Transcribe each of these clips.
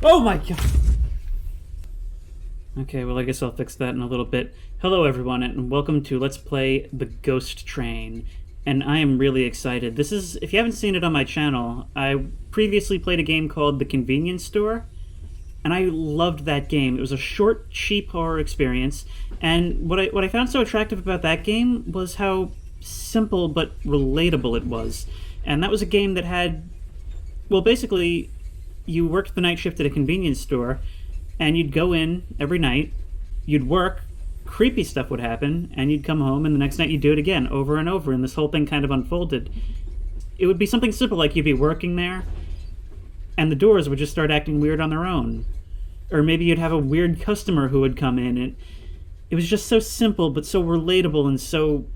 Oh my god! Okay, well I guess I'll fix that in a little bit. Hello everyone, and welcome to Let's Play The Ghost Train. And I am really excited. This is, if you haven't seen it on my channel, I previously played a game called The Convenience Store, and I loved that game. It was a short, cheap horror experience, and what I found so attractive about that game was how simple but relatable it was. And that was a game that had, well, basically, you worked the night shift at a convenience store, and you'd go in every night, you'd work, creepy stuff would happen, and you'd come home, and the next night you'd do it again, over and over, and this whole thing kind of unfolded. It would be something simple, like you'd be working there, and the doors would just start acting weird on their own. Or maybe you'd have a weird customer who would come in, and it was just so simple, but so relatable, and so...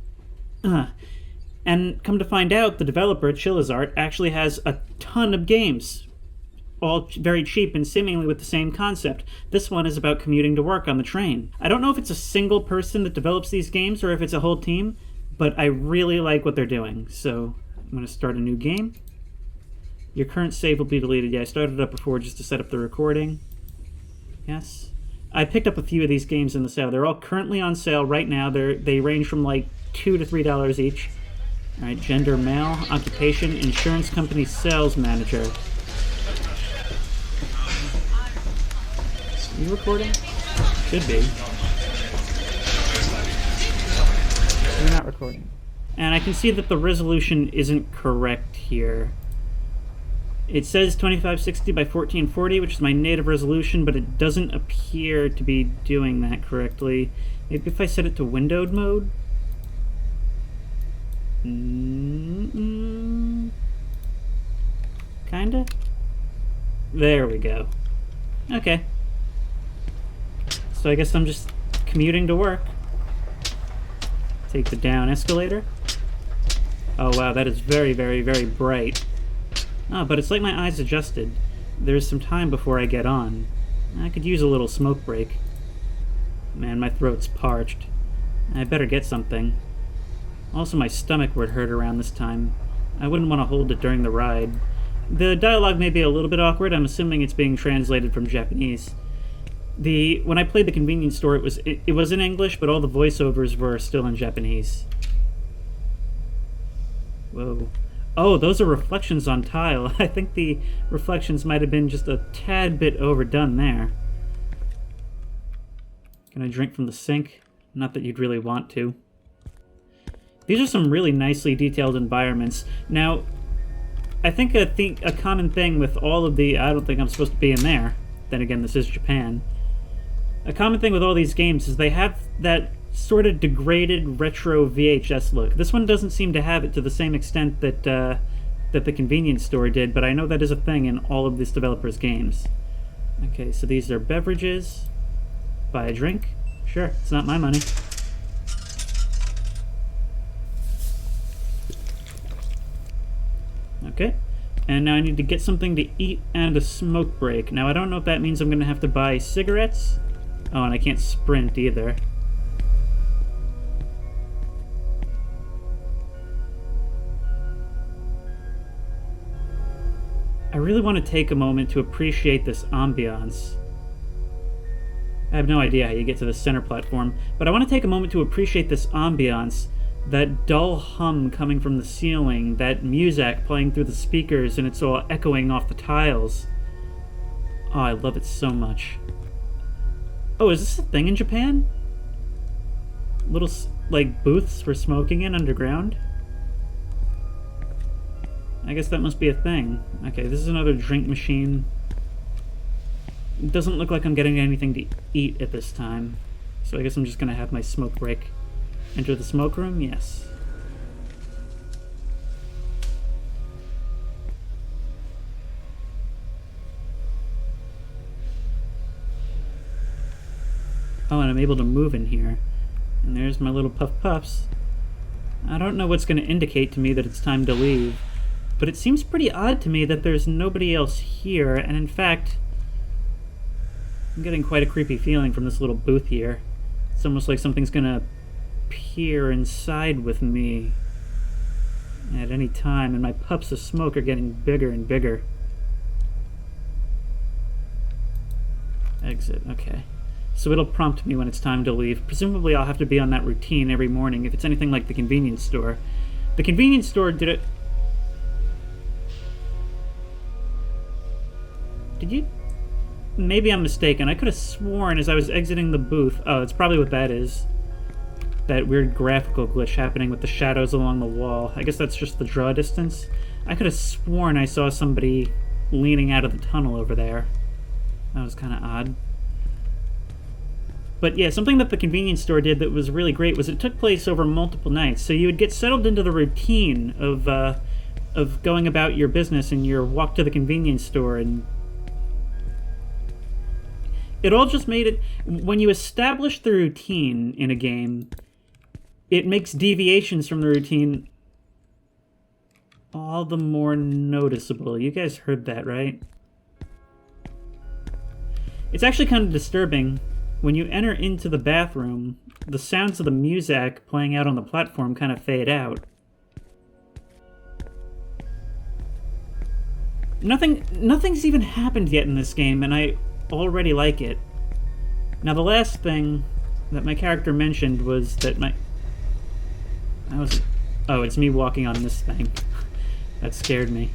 And come to find out, the developer, Chilla's Art, actually has a ton of games, all very cheap and seemingly with the same concept. This one is about commuting to work on the train. I don't know if it's a single person that develops these games or if it's a whole team, but I really like what they're doing. So I'm going to start a new game. Your current save will be deleted. Yeah, I started it up before just to set up the recording. Yes. I picked up a few of these games in the sale. They're all currently on sale right now. They range from like $2 to $3 each. All right, gender male, occupation, insurance company sales manager. Are you recording? Should be. You're not recording. And I can see that the resolution isn't correct here. It says 2560 by 1440, which is my native resolution, but it doesn't appear to be doing that correctly. Maybe if I set it to windowed mode? Kinda? There we go. Okay. So I guess I'm just commuting to work. Take the down escalator. Oh wow, that is very, very, very bright. Oh, but it's like my eyes adjusted. There's some time before I get on. I could use a little smoke break. Man, my throat's parched. I better get something. Also, my stomach would hurt around this time. I wouldn't want to hold it during the ride. The dialogue may be a little bit awkward. I'm assuming it's being translated from Japanese. When I played the convenience store, it was in English, but all the voiceovers were still in Japanese. Whoa. Oh, those are reflections on tile. I think the reflections might have been just a tad bit overdone there. Can I drink from the sink? Not that you'd really want to. These are some really nicely detailed environments. Now, I think a common thing with all of the... I don't think I'm supposed to be in there. Then again, this is Japan. A common thing with all these games is they have that sort of degraded retro VHS look. This one doesn't seem to have it to the same extent that the convenience store did, but I know that is a thing in all of this developer's games. Okay, so these are beverages. Buy a drink? Sure, it's not my money. Okay, and now I need to get something to eat and a smoke break. Now I don't know if that means I'm going to have to buy cigarettes. Oh, and I can't sprint either. I really want to take a moment to appreciate this ambiance. I have no idea how you get to the center platform, but I want to take a moment to appreciate this ambiance. That dull hum coming from the ceiling, that music playing through the speakers, and it's all echoing off the tiles. Oh, I love it so much. Oh, is this a thing in Japan? Little, like, booths for smoking in underground? I guess that must be a thing. Okay, this is another drink machine. It doesn't look like I'm getting anything to eat at this time. So I guess I'm just gonna have my smoke break. Enter the smoke room? Yes. Oh, and I'm able to move in here. And there's my little puff puffs. I don't know what's going to indicate to me that it's time to leave, but it seems pretty odd to me that there's nobody else here, and in fact, I'm getting quite a creepy feeling from this little booth here. It's almost like something's going to peer inside with me at any time, and my puffs of smoke are getting bigger and bigger. Exit, okay. So it'll prompt me when it's time to leave. Presumably I'll have to be on that routine every morning if it's anything like the convenience store. The convenience store did it... Did you... Maybe I'm mistaken. I could have sworn as I was exiting the booth... Oh, it's probably what that is. That weird graphical glitch happening with the shadows along the wall. I guess that's just the draw distance. I could have sworn I saw somebody leaning out of the tunnel over there. That was kind of odd. But yeah, something that the convenience store did that was really great was it took place over multiple nights. So you would get settled into the routine of going about your business and your walk to the convenience store, and it all just made it... When you establish the routine in a game, it makes deviations from the routine all the more noticeable. You guys heard that, right? It's actually kind of disturbing. When you enter into the bathroom, the sounds of the music playing out on the platform kind of fade out. Nothing's even happened yet in this game, and I already like it. Now, the last thing that my character mentioned was that Oh, it's me walking on this thing. That scared me.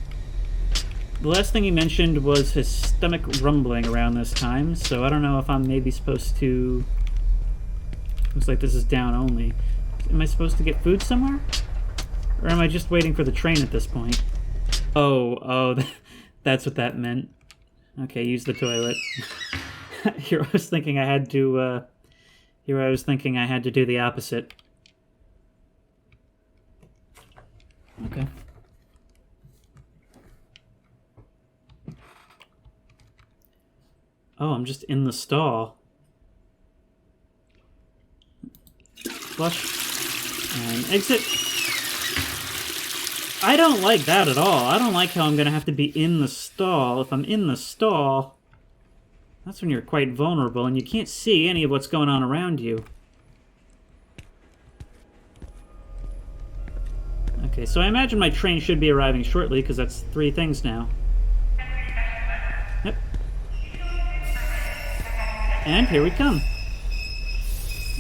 The last thing he mentioned was his stomach rumbling around this time, so I don't know if I'm maybe supposed to... Looks like this is down only. Am I supposed to get food somewhere? Or am I just waiting for the train at this point? Oh, that's what that meant. Okay, use the toilet. Here I was thinking I had to, do the opposite. Okay. Oh, I'm just in the stall. Flush. And exit. I don't like that at all. I don't like how I'm going to have to be in the stall. If I'm in the stall, that's when you're quite vulnerable and you can't see any of what's going on around you. Okay, so I imagine my train should be arriving shortly because that's 3 things now. Yep. And here we come.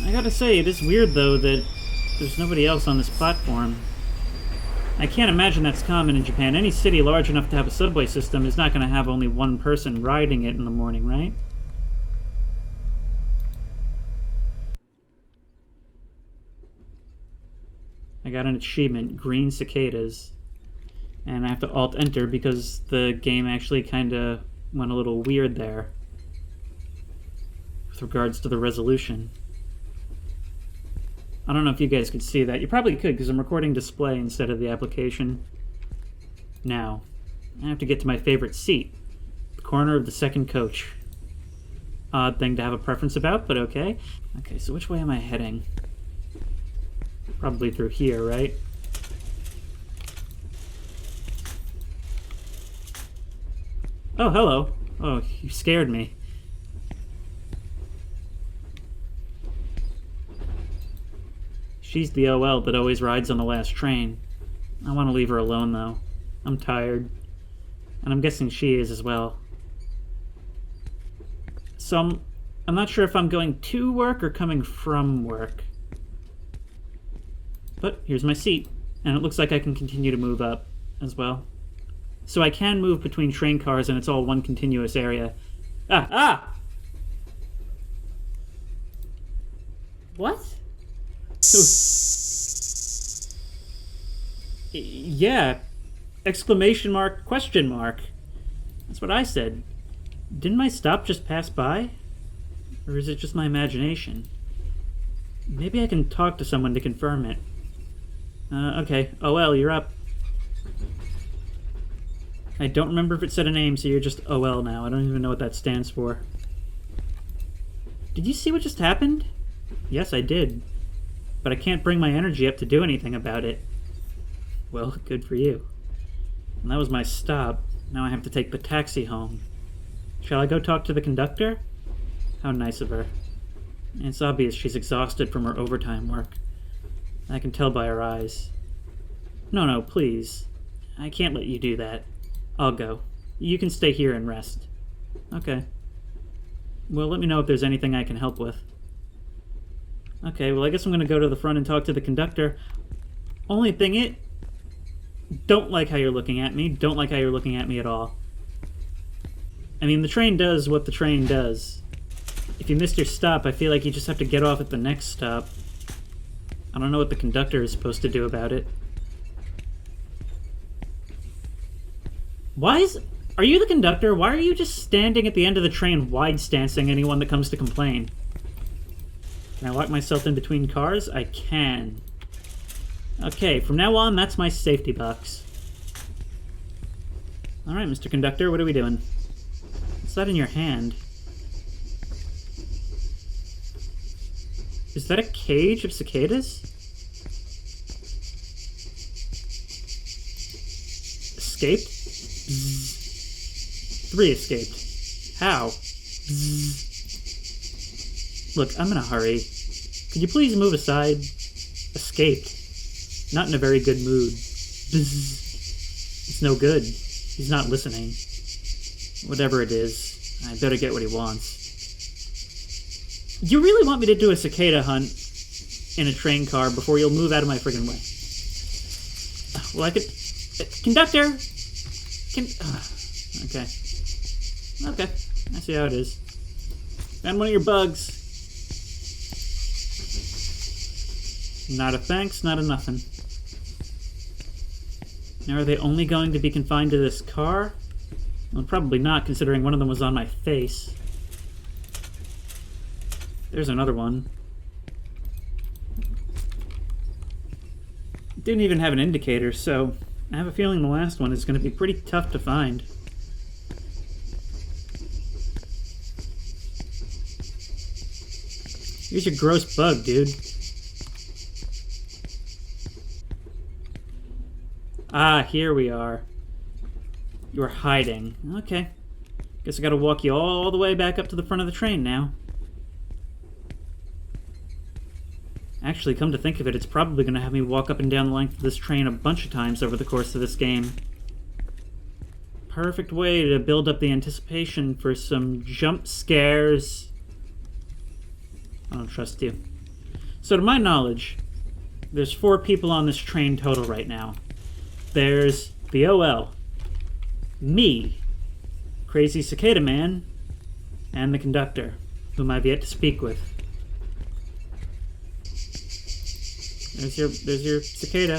I gotta say, it is weird, though, that there's nobody else on this platform. I can't imagine that's common in Japan. Any city large enough to have a subway system is not going to have only one person riding it in the morning, right? I got an achievement, green cicadas. And I have to Alt-Enter because the game actually kind of went a little weird there with regards to the resolution. I don't know if you guys could see that. You probably could because I'm recording display instead of the application. Now, I have to get to my favorite seat, the corner of the second coach. Odd thing to have a preference about, but okay. Okay, so which way am I heading? Probably through here, right? Oh, hello. Oh, you scared me. She's the OL that always rides on the last train. I want to leave her alone, though. I'm tired. And I'm guessing she is as well. So I'm not sure if I'm going to work or coming from work. But here's my seat. And it looks like I can continue to move up as well. So I can move between train cars and it's all one continuous area. Ah! What? Yeah. Exclamation mark, question mark. That's what I said. Didn't my stop just pass by? Or is it just my imagination? Maybe I can talk to someone to confirm it. Okay. OL, you're up. I don't remember if it said a name, so you're just OL now. I don't even know what that stands for. Did you see what just happened? Yes, I did. But I can't bring my energy up to do anything about it. Well, good for you. And that was my stop. Now I have to take the taxi home. Shall I go talk to the conductor? How nice of her. It's obvious she's exhausted from her overtime work. I can tell by her eyes. No, please. I can't let you do that. I'll go. You can stay here and rest. Okay. Well, let me know if there's anything I can help with. Okay, well, I guess I'm gonna go to the front and talk to the conductor. Only thing don't like how you're looking at me. Don't like how you're looking at me at all. I mean, the train does what the train does. If you missed your stop, I feel like you just have to get off at the next stop. I don't know what the conductor is supposed to do about it. Are you the conductor? Why are you just standing at the end of the train wide-stancing anyone that comes to complain? Can I lock myself in between cars? I can. Okay, from now on, that's my safety box. Alright, Mr. Conductor, what are we doing? What's that in your hand? Is that a cage of cicadas? Escaped? Bzzz. 3 escaped. How? Bzzz. Look, I'm in a hurry. Could you please move aside? Escaped. Not in a very good mood. Bzzz. It's no good. He's not listening. Whatever it is, I better get what he wants. You really want me to do a cicada hunt in a train car before you'll move out of my friggin' way? Well, I could... Conductor! Okay. Okay. I see how it is. Found one of your bugs. Not a thanks, not a nothing. Now, are they only going to be confined to this car? Well, probably not, considering one of them was on my face. There's another one. Didn't even have an indicator, so I have a feeling the last one is going to be pretty tough to find. Here's your gross bug, dude. Ah, here we are. You're hiding. Okay. Guess I gotta walk you all the way back up to the front of the train now. Actually, come to think of it, it's probably gonna have me walk up and down the length of this train a bunch of times over the course of this game. Perfect way to build up the anticipation for some jump scares. I don't trust you. So to my knowledge, there's 4 people on this train total right now. There's the OL, me, Crazy Cicada Man, and the conductor, whom I've yet to speak with. There's your cicada.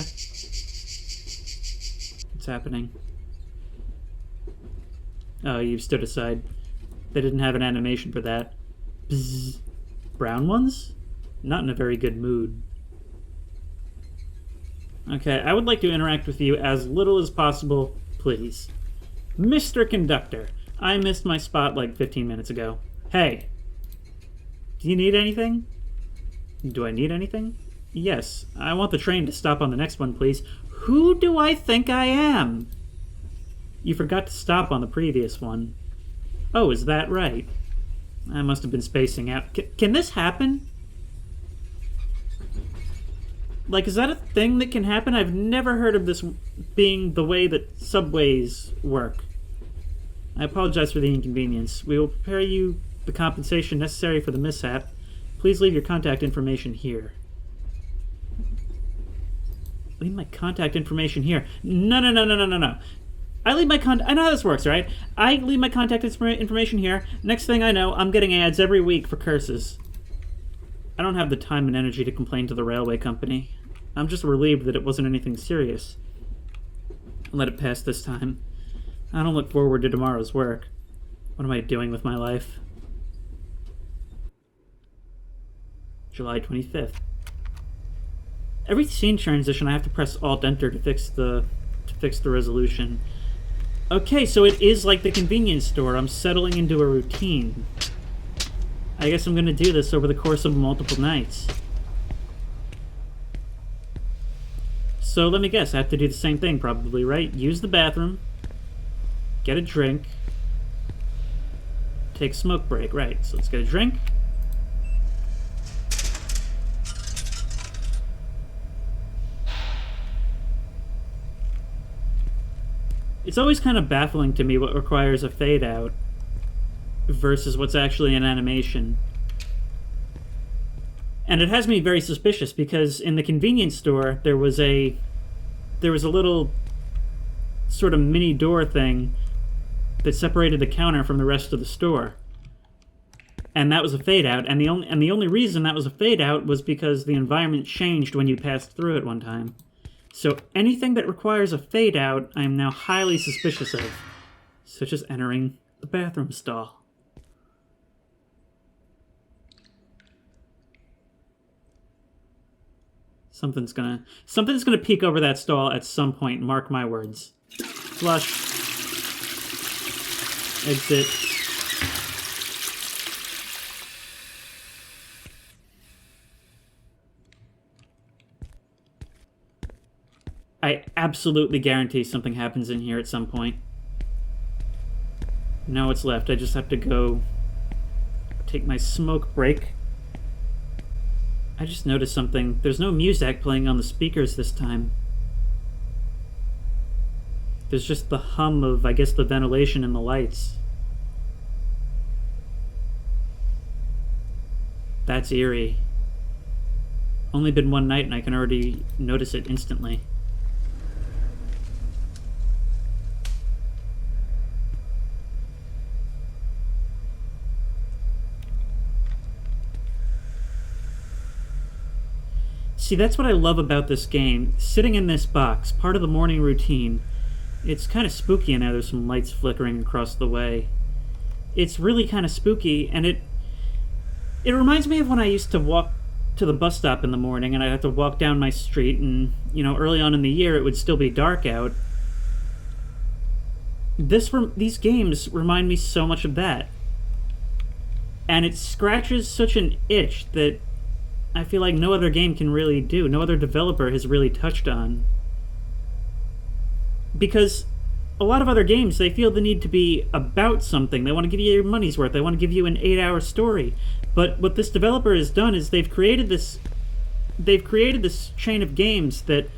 What's happening? Oh, you've stood aside. They didn't have an animation for that. Bzzz. Brown ones? Not in a very good mood. Okay, I would like to interact with you as little as possible, please. Mr. Conductor, I missed my spot like 15 minutes ago. Hey, do you need anything? Do I need anything? Yes, I want the train to stop on the next one, please. Who do I think I am? You forgot to stop on the previous one. Oh, is that right? I must have been spacing out. Can this happen? Like, is that a thing that can happen? I've never heard of this being the way that subways work. I apologize for the inconvenience. We will prepare you the compensation necessary for the mishap. Please leave your contact information here. Leave my contact information here. No. I know how this works, right? I leave my contact information here. Next thing I know, I'm getting ads every week for curses. I don't have the time and energy to complain to the railway company. I'm just relieved that it wasn't anything serious. I'll let it pass this time. I don't look forward to tomorrow's work. What am I doing with my life? July 25th. Every scene transition, I have to press Alt-Enter to fix the resolution. Okay, so it is like the convenience store. I'm settling into a routine. I guess I'm going to do this over the course of multiple nights. So let me guess, I have to do the same thing probably, right? Use the bathroom, get a drink, take a smoke break, right? So let's get a drink. It's always kind of baffling to me what requires a fade out. versus what's actually an animation. And it has me very suspicious because in the convenience store there was a little sort of mini door thing that separated the counter from the rest of the store. And that was a fade out, and the only reason that was a fade out was because the environment changed when you passed through it one time. So anything that requires a fade out, I am now highly suspicious of, such as entering the bathroom stall. Something's gonna peek over that stall at some point, mark my words. Flush. Exit. I absolutely guarantee something happens in here at some point. Now what's left? I just have to go take my smoke break. I just noticed something. There's no music playing on the speakers this time. There's just the hum of, I guess, the ventilation and the lights. That's eerie. Only been one night and I can already notice it instantly. See, that's what I love about this game. Sitting in this box, part of the morning routine. It's kind of spooky in there. There's some lights flickering across the way. It's really kind of spooky, and it reminds me of when I used to walk to the bus stop in the morning, and I'd have to walk down my street, and, you know, early on in the year, it would still be dark out. These games remind me so much of that. And it scratches such an itch that I feel like no other game can really do. No other developer has really touched on. Because a lot of other games, they feel the need to be about something. They want to give you your money's worth. They want to give you an 8-hour story. But what this developer has done is they've created this chain of games that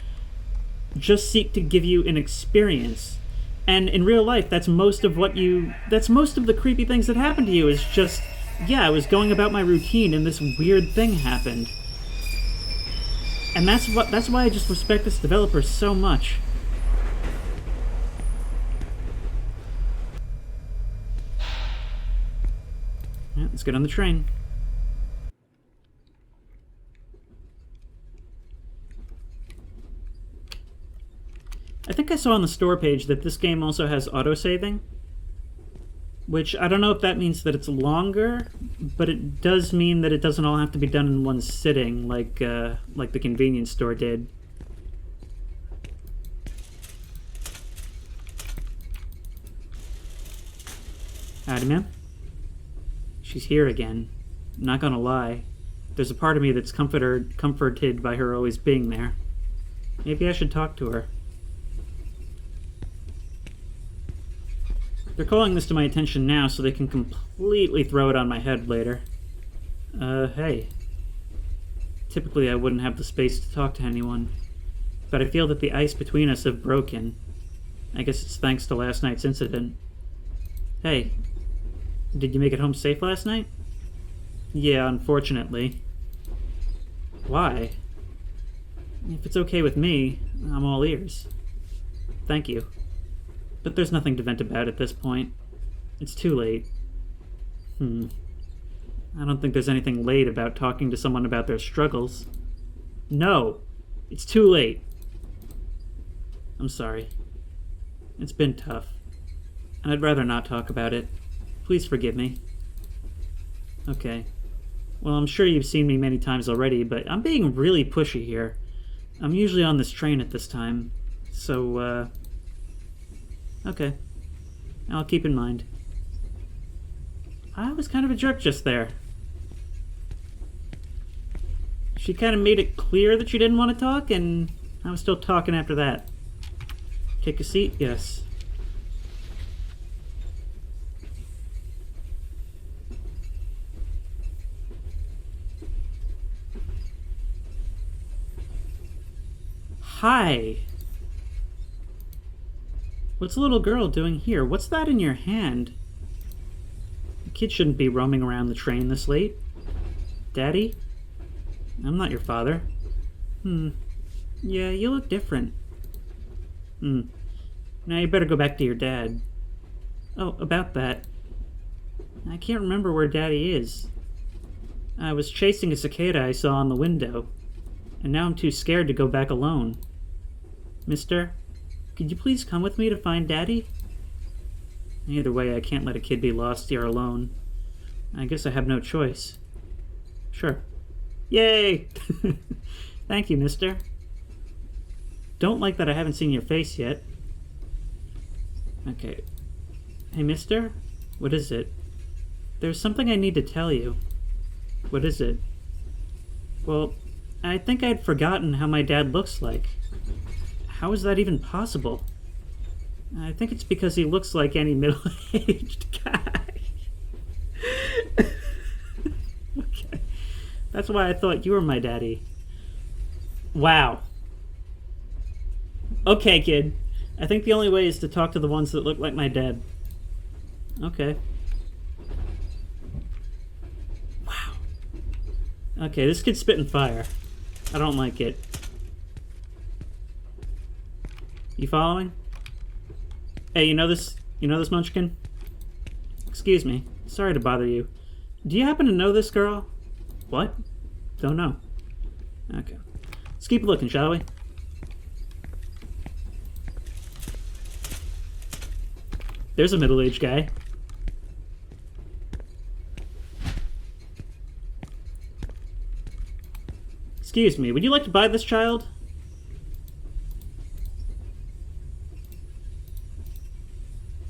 just seek to give you an experience. And in real life, that's most of the creepy things that happen to you is just, yeah, I was going about my routine and this weird thing happened. And that's why I just respect this developer so much. Yeah, let's get on the train. I think I saw on the store page that this game also has autosaving. Which, I don't know if that means that it's longer, but it does mean that it doesn't all have to be done in one sitting, like the convenience store did. Howdy, ma'am. She's here again. I'm not gonna lie. There's a part of me that's comforted by her always being there. Maybe I should talk to her. They're calling this to my attention now so they can completely throw it on my head later. Hey. Typically I wouldn't have the space to talk to anyone, but I feel that the ice between us have broken. I guess it's thanks to last night's incident. Hey, did you make it home safe last night? Yeah, unfortunately. Why? If it's okay with me, I'm all ears. Thank you. But there's nothing to vent about at this point. It's too late. I don't think there's anything late about talking to someone about their struggles. No! It's too late. I'm sorry. It's been tough. And I'd rather not talk about it. Please forgive me. Okay. Well, I'm sure you've seen me many times already, but I'm being really pushy here. I'm usually on this train at this time. So, okay. I'll keep in mind. I was kind of a jerk just there. She kind of made it clear that she didn't want to talk, and I was still talking after that. Take a seat? Yes. Hi. What's a little girl doing here? What's that in your hand? Kids shouldn't be roaming around the train this late. Daddy? I'm not your father. Yeah, you look different. Now you better go back to your dad. Oh, about that. I can't remember where Daddy is. I was chasing a cicada I saw on the window, and now I'm too scared to go back alone. Mister, could you please come with me to find Daddy? Either way, I can't let a kid be lost here alone. I guess I have no choice. Sure. Yay! Thank you, mister. Don't like that I haven't seen your face yet. Okay. Hey, mister? What is it? There's something I need to tell you. What is it? Well, I think I'd forgotten how my dad looks like. How is that even possible? I think it's because he looks like any middle-aged guy. Okay. That's why I thought you were my daddy. Wow. Okay, kid. I think the only way is to talk to the ones that look like my dad. Okay. Wow. Okay, this kid's spitting fire. I don't like it. You following? Hey, you know this munchkin? Excuse me. Sorry to bother you. Do you happen to know this girl? What? Don't know. Okay. Let's keep looking, shall we? There's a middle-aged guy. Excuse me, would you like to buy this child?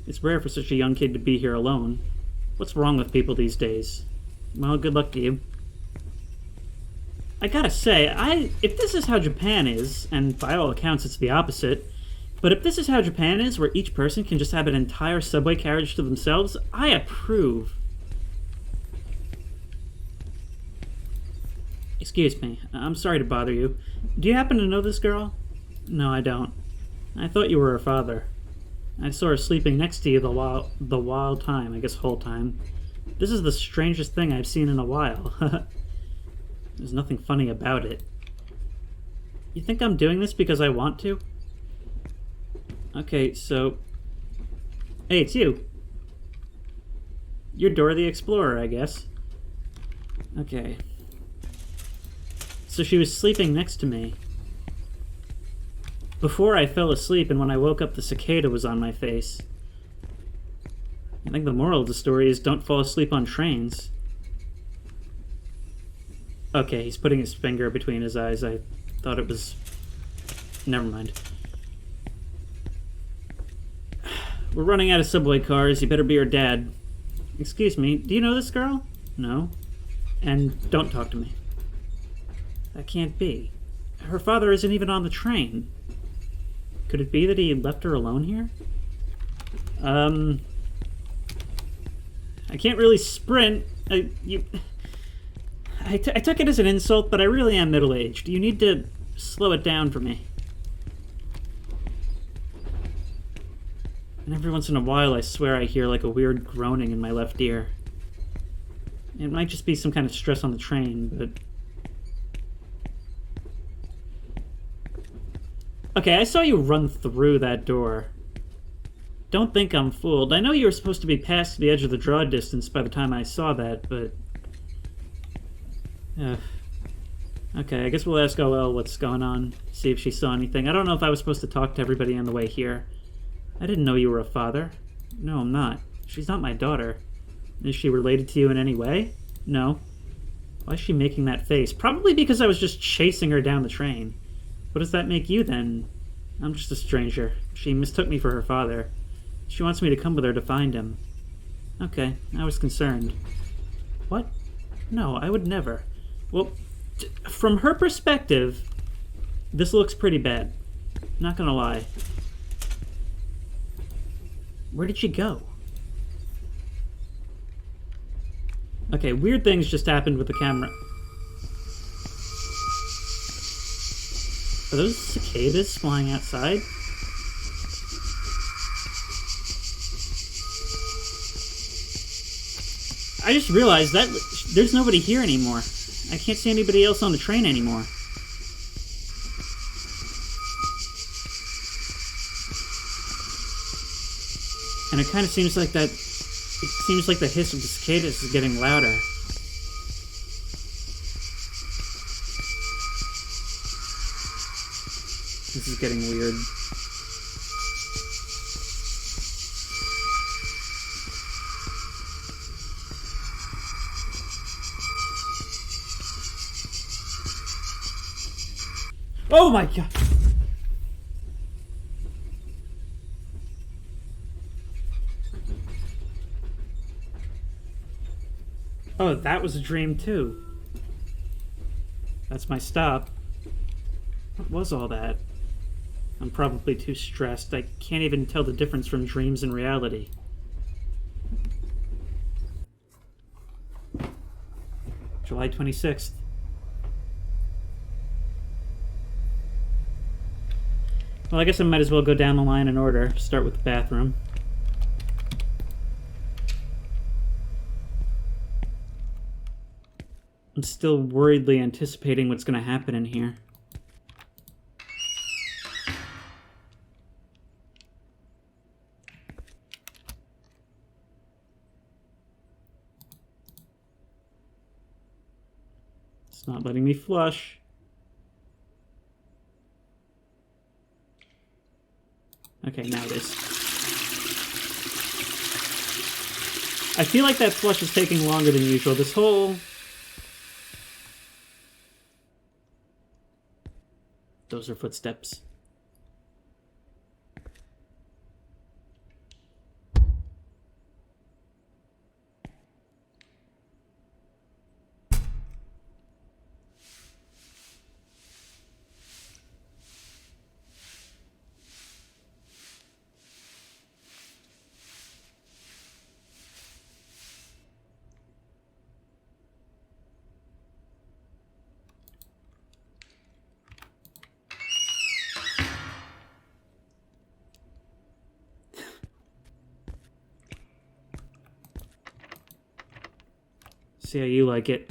It's rare for such a young kid to be here alone. What's wrong with people these days? Well, good luck to you. I gotta say, if this is how Japan is, and by all accounts it's the opposite, but if this is how Japan is, where each person can just have an entire subway carriage to themselves, I approve. Excuse me, I'm sorry to bother you. Do you happen to know this girl? No, I don't. I thought you were her father. I saw her sleeping next to you the whole time, I guess whole time. This is the strangest thing I've seen in a while. There's nothing funny about it. You think I'm doing this because I want to? Okay, so... Hey, it's you. You're Dora the Explorer, I guess. Okay. So she was sleeping next to me. Before I fell asleep, and when I woke up, the cicada was on my face. I think the moral of the story is don't fall asleep on trains. Okay, he's putting his finger between his eyes. I thought it was... Never mind. We're running out of subway cars. You better be her dad. Excuse me, do you know this girl? No. And don't talk to me. That can't be. Her father isn't even on the train. Could it be that he left her alone here? I can't really sprint. I took it as an insult, but I really am middle-aged. You need to slow it down for me. And every once in a while, I swear I hear like a weird groaning in my left ear. It might just be some kind of stress on the train, but... Okay, I saw you run through that door. Don't think I'm fooled. I know you were supposed to be past the edge of the draw distance by the time I saw that, but... Okay, I guess we'll ask OL what's going on, see if she saw anything. I don't know if I was supposed to talk to everybody on the way here. I didn't know you were a father. No, I'm not. She's not my daughter. Is she related to you in any way? No. Why is she making that face? Probably because I was just chasing her down the train. What does that make you, then? I'm just a stranger. She mistook me for her father. She wants me to come with her to find him. Okay, I was concerned. What? No, I would never. Well, from her perspective, this looks pretty bad. Not gonna lie. Where did she go? Okay, weird things just happened with the camera. Are those cicadas flying outside? I just realized that there's nobody here anymore. I can't see anybody else on the train anymore. And it kind of seems like that... It seems like the hiss of the cicadas is getting louder. This is getting weird. Oh my god! Oh, that was a dream too. That's my stop. What was all that? I'm probably too stressed. I can't even tell the difference from dreams and reality. July 26th. Well, I guess I might as well go down the line in order. Start with the bathroom. I'm still worriedly anticipating what's going to happen in here. It's not letting me flush. Okay, now it is. I feel like that flush is taking longer than usual. This whole... Those are footsteps. See how you like it.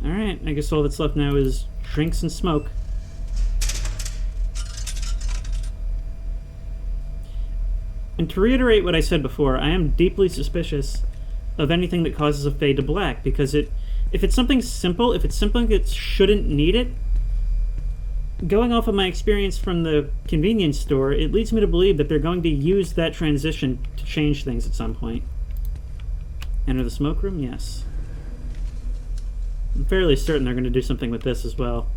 Alright, I guess all that's left now is drinks and smoke. And to reiterate what I said before, I am deeply suspicious of anything that causes a fade to black, because if it's something simple, if it's something that shouldn't need it, going off of my experience from the convenience store, it leads me to believe that they're going to use that transition to change things at some point. Enter the smoke room? Yes. I'm fairly certain they're going to do something with this as well.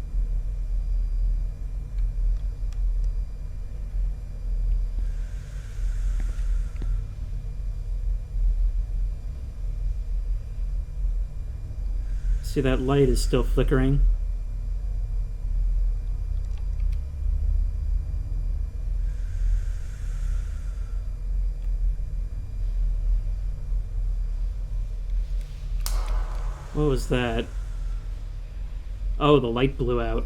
See, that light is still flickering. What was that? Oh, the light blew out.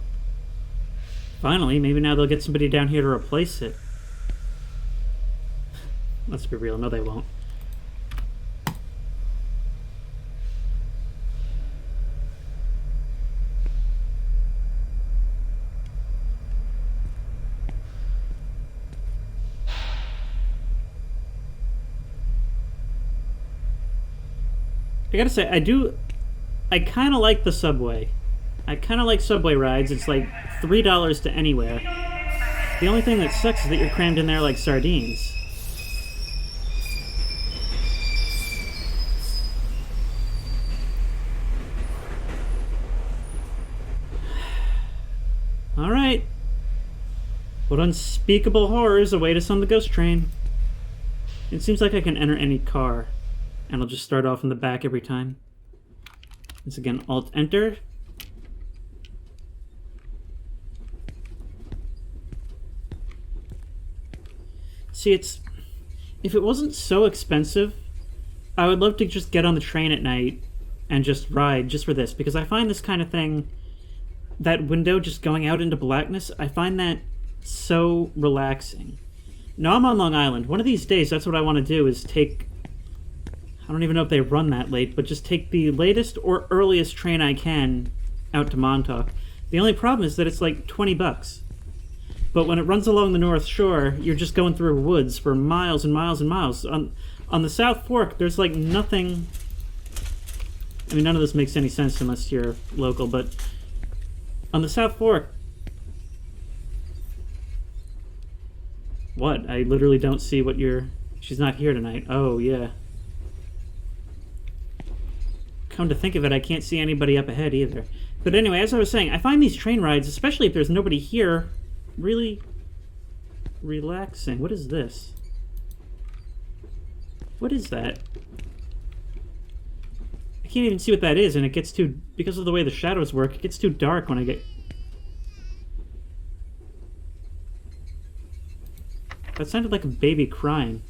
Finally, maybe now they'll get somebody down here to replace it. Let's be real, no they won't. I gotta say, I kind of like the subway. I kind of like subway rides. It's like $3 to anywhere. The only thing that sucks is that you're crammed in there like sardines. Alright. What unspeakable horrors await us on the ghost train? It seems like I can enter any car, and I'll just start off in the back every time. Once again, Alt-Enter. See, if it wasn't so expensive, I would love to just get on the train at night and just ride just for this, because I find this kind of thing, that window just going out into blackness, I find that so relaxing. No, I'm on Long Island. One of these days, that's what I want to do, is take... I don't even know if they run that late, but just take the latest or earliest train I can out to Montauk. The only problem is that it's like $20. But when it runs along the North Shore, you're just going through woods for miles and miles and miles. On the South Fork, there's like nothing... I mean, none of this makes any sense unless you're local, but on the South Fork... What? I literally don't see what you're... She's not here tonight. Oh, yeah. Come to think of it, I can't see anybody up ahead either. But anyway, as I was saying, I find these train rides, especially if there's nobody here, really relaxing. What is this? What is that? I can't even see what that is, and it gets too... Because of the way the shadows work, it gets too dark when I get... That sounded like a baby crying.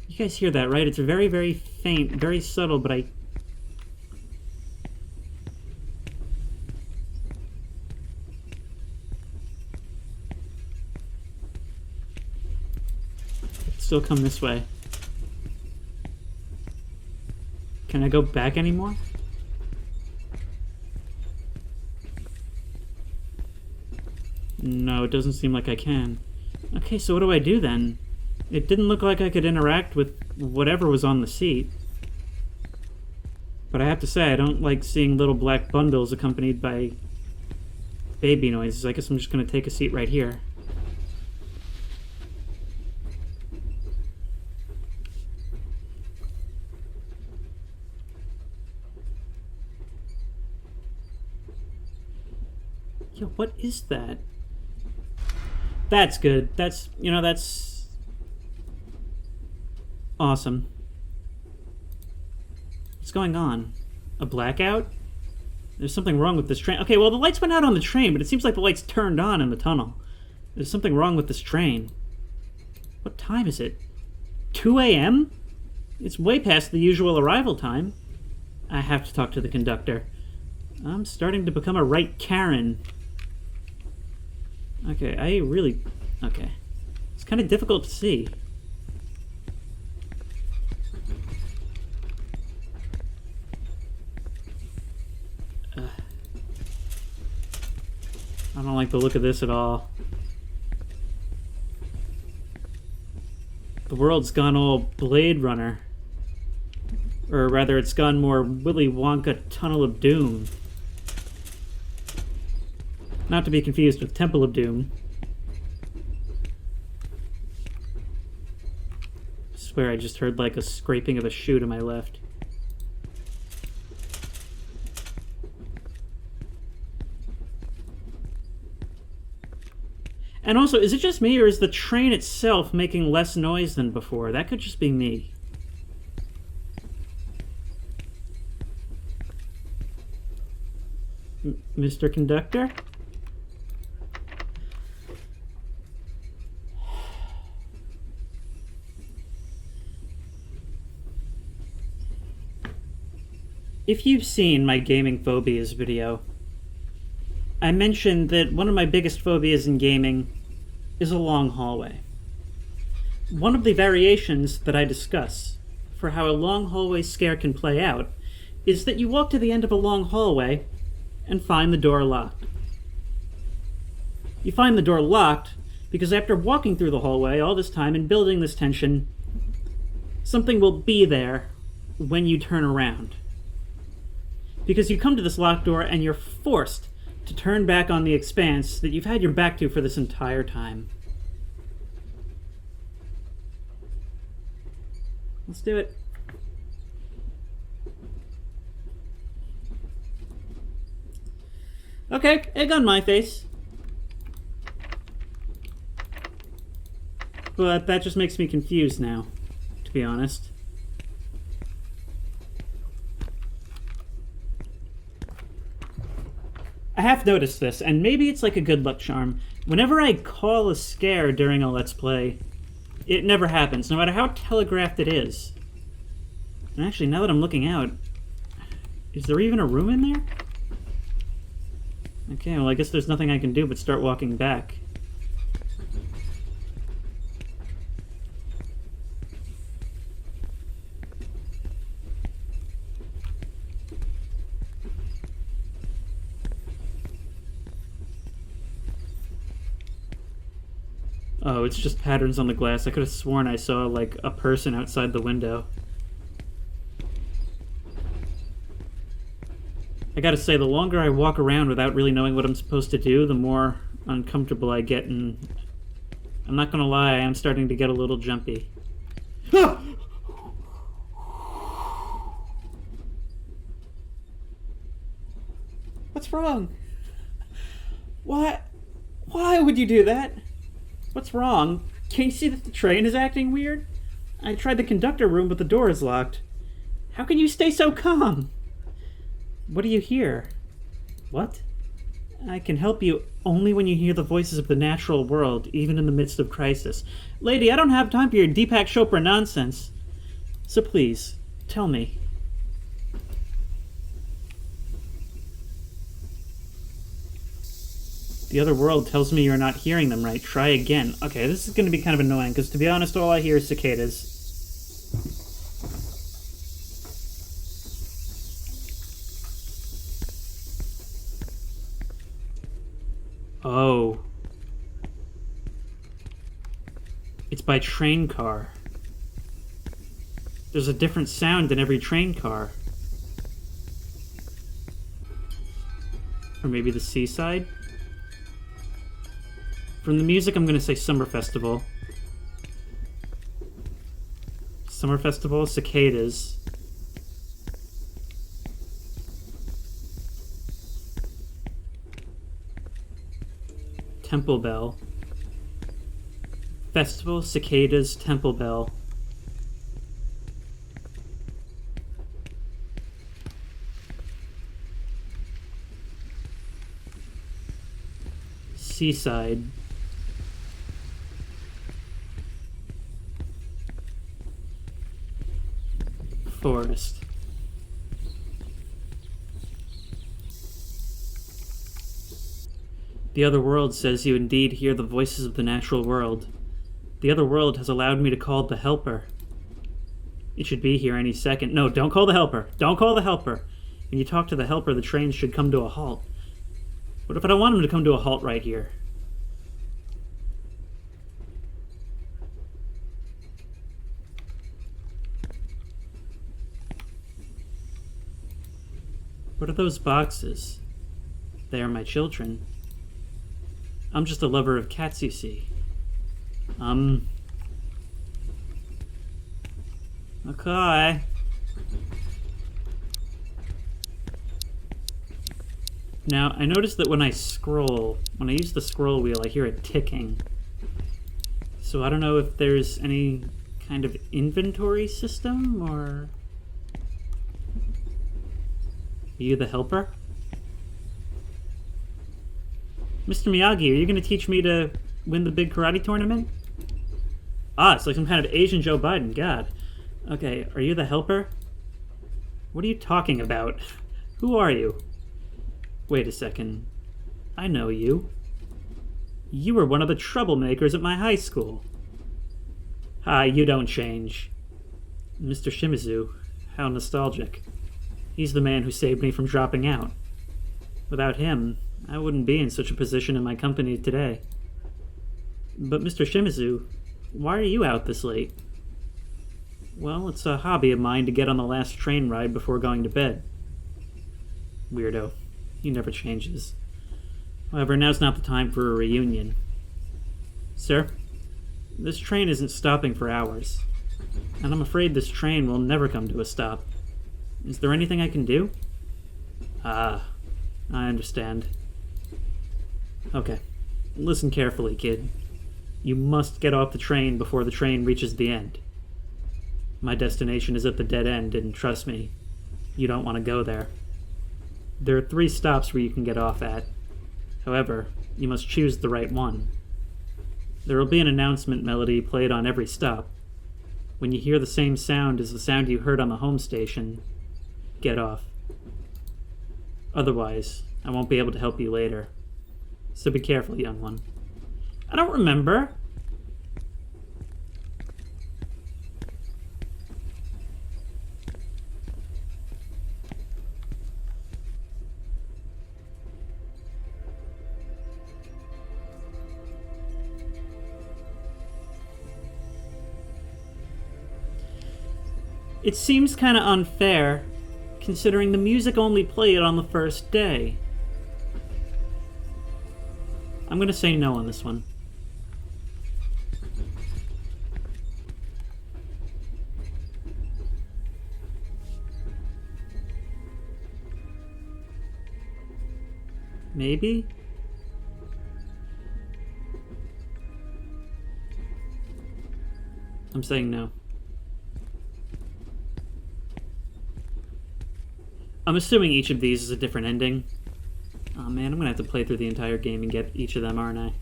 You guys hear that, right? It's very, very faint, very subtle, but I... Still come this way. Can I go back anymore? No, it doesn't seem like I can. Okay, so what do I do then? It didn't look like I could interact with whatever was on the seat. But I have to say, I don't like seeing little black bundles accompanied by baby noises. I guess I'm just going to take a seat right here. Yo, what is that? That's good. That's, you know, that's awesome. What's going on? A blackout? There's something wrong with this train. Okay, well, the lights went out on the train, but it seems like the lights turned on in the tunnel. There's something wrong with this train. What time is it? 2 a.m.? It's way past the usual arrival time. I have to talk to the conductor. I'm starting to become a right Karen. Okay, okay. It's kind of difficult to see. I don't like the look of this at all. The world's gone all Blade Runner. Or rather, it's gone more Willy Wonka Tunnel of Doom. Not to be confused with Temple of Doom. I swear I just heard like a scraping of a shoe to my left. And also, is it just me, or is the train itself making less noise than before? That could just be me. Mr. Conductor? If you've seen my gaming phobias video, I mentioned that one of my biggest phobias in gaming is a long hallway. One of the variations that I discuss for how a long hallway scare can play out is that you walk to the end of a long hallway and find the door locked. You find the door locked because after walking through the hallway all this time and building this tension, something will be there when you turn around. Because you come to this locked door and you're forced to turn back on the expanse that you've had your back to for this entire time. Let's do it. Okay, egg on my face. But that just makes me confused now, to be honest. I have noticed this, and maybe it's like a good luck charm. Whenever I call a scare during a Let's Play, it never happens, no matter how telegraphed it is. And actually, now that I'm looking out, is there even a room in there? Okay, well, I guess there's nothing I can do but start walking back. Oh, it's just patterns on the glass. I could have sworn I saw, like, a person outside the window. I gotta say, the longer I walk around without really knowing what I'm supposed to do, the more uncomfortable I get, and I'm not gonna lie, I am starting to get a little jumpy. What's wrong? Why would you do that? What's wrong? Can't you see that the train is acting weird? I tried the conductor room, but the door is locked. How can you stay so calm? What do you hear? What? I can help you only when you hear the voices of the natural world, even in the midst of crisis. Lady, I don't have time for your Deepak Chopra nonsense. So please, tell me. The other world tells me you're not hearing them right. Try again. Okay, this is going to be kind of annoying, because to be honest, all I hear is cicadas. Oh. It's by train car. There's a different sound in every train car. Or maybe the seaside? From the music, I'm going to say Summer Festival. Summer Festival, cicadas. Temple Bell. Festival, cicadas, Temple Bell. Seaside. Forest. The other world says you indeed hear the voices of the natural world. The other world has allowed me to call the Helper. It should be here any second. No, don't call the Helper. Don't call the Helper. When you talk to the Helper, the train should come to a halt. What if I don't want him to come to a halt right here? What are those boxes? They are my children. I'm just a lover of cats, you see. Okay. Now, I noticed that when I use the scroll wheel, I hear it ticking. So I don't know if there's any kind of inventory system, or... Are you the Helper? Mr. Miyagi, are you going to teach me to win the big karate tournament? Ah, it's like some kind of Asian Joe Biden. God. Okay, are you the Helper? What are you talking about? Who are you? Wait a second. I know you. You were one of the troublemakers at my high school. Hi, you don't change. Mr. Shimizu, how nostalgic. He's the man who saved me from dropping out. Without him, I wouldn't be in such a position in my company today. But Mr. Shimizu, why are you out this late? Well, it's a hobby of mine to get on the last train ride before going to bed. Weirdo. He never changes. However, now's not the time for a reunion. Sir, this train isn't stopping for hours, and I'm afraid this train will never come to a stop. Is there anything I can do? Ah, I understand. Okay, listen carefully, kid. You must get off the train before the train reaches the end. My destination is at the dead end, and trust me, you don't want to go there. There are 3 stops where you can get off at. However, you must choose the right one. There will be an announcement melody played on every stop. When you hear the same sound as the sound you heard on the home station, get off. Otherwise, I won't be able to help you later. So be careful, young one. I don't remember. It seems kind of unfair, considering the music only played on the first day. I'm going to say no on this one. Maybe? I'm saying no. I'm assuming each of these is a different ending. Oh man, I'm gonna have to play through the entire game and get each of them, aren't I?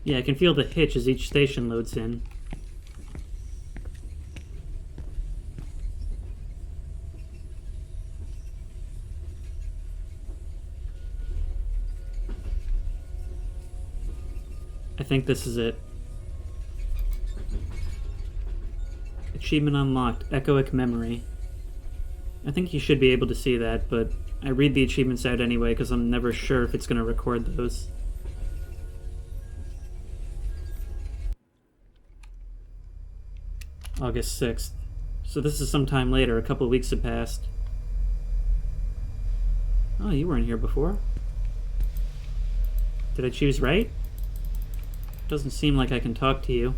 Yeah, I can feel the hitch as each station loads in. I think this is it. Achievement unlocked, Echoic Memory. I think you should be able to see that, but I read the achievements out anyway because I'm never sure if it's going to record those. August 6th. So this is sometime later, a couple of weeks have passed. Oh, you weren't here before. Did I choose right? Doesn't seem like I can talk to you.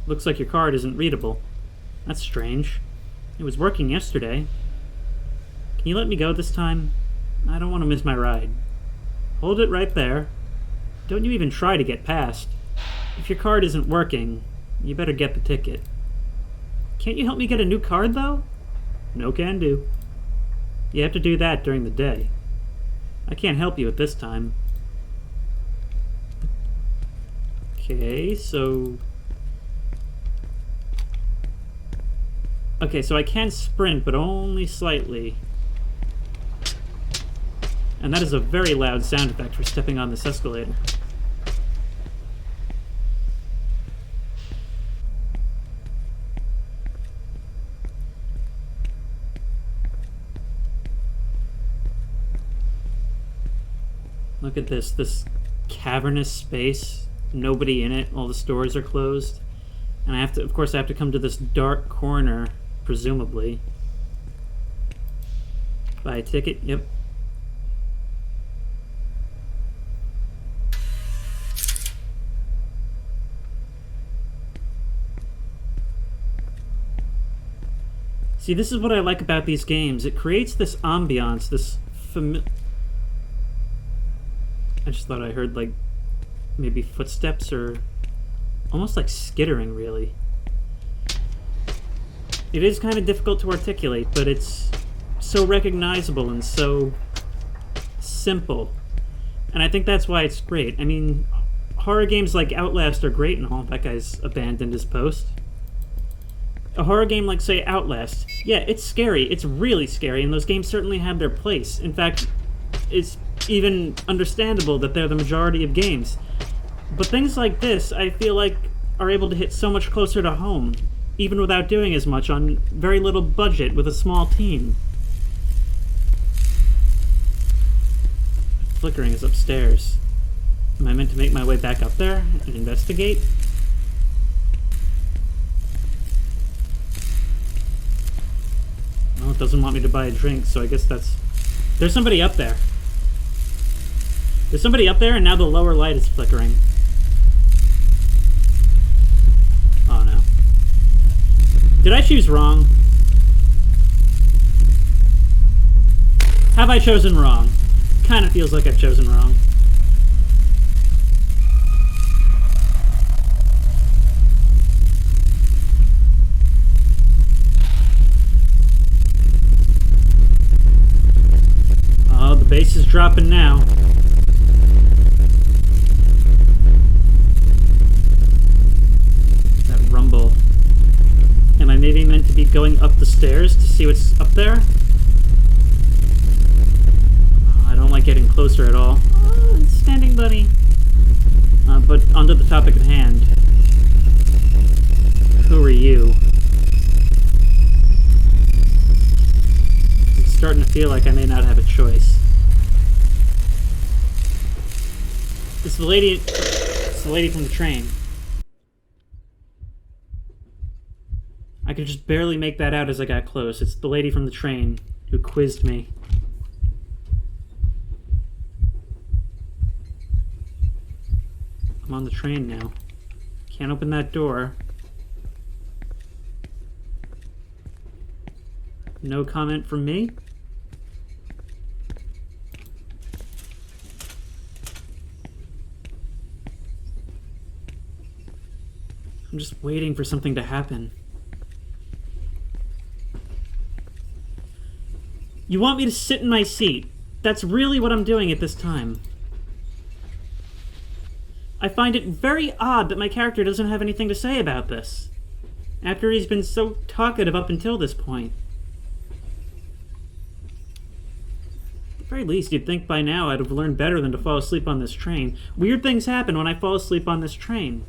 Looks like your card isn't readable. That's strange. It was working yesterday. Can you let me go this time? I don't want to miss my ride. Hold it right there. Don't you even try to get past. If your card isn't working, you better get the ticket. Can't you help me get a new card, though? No can do. You have to do that during the day. I can't help you at this time. Okay, so I can sprint, but only slightly. And that is a very loud sound effect for stepping on this escalator. Look at this cavernous space. Nobody in it. All the stores are closed. And I have to come to this dark corner, presumably. Buy a ticket? Yep. See, this is what I like about these games. It creates this ambiance, this I just thought I heard, like, maybe footsteps or almost like skittering, really. It is kind of difficult to articulate, but it's so recognizable and so simple. And I think that's why it's great. I mean, horror games like Outlast are great and all. That guy's abandoned his post. A horror game like, say, Outlast, yeah, it's scary. It's really scary, and those games certainly have their place. In fact, it's even understandable that they're the majority of games. But things like this, I feel like, are able to hit so much closer to home, even without doing as much on very little budget with a small team. Flickering is upstairs. Am I meant to make my way back up there and investigate? Well, it doesn't want me to buy a drink, so I guess that's... There's somebody up there. There's somebody up there, and now the lower light is flickering. Oh, no. Did I choose wrong? Have I chosen wrong? Kind of feels like I've chosen wrong. Oh, the bass is dropping now. keep going up the stairs to see what's up there. I don't like getting closer at all. Oh, it's standing bunny. But onto the topic at hand. Who are you? It's starting to feel like I may not have a choice. It's the lady from the train. I could just barely make that out as I got close. It's the lady from the train who quizzed me. I'm on the train now. Can't open that door. No comment from me? I'm just waiting for something to happen. You want me to sit in my seat? That's really what I'm doing at this time. I find it very odd that my character doesn't have anything to say about this, after he's been so talkative up until this point. At the very least, you'd think by now I'd have learned better than to fall asleep on this train. Weird things happen when I fall asleep on this train.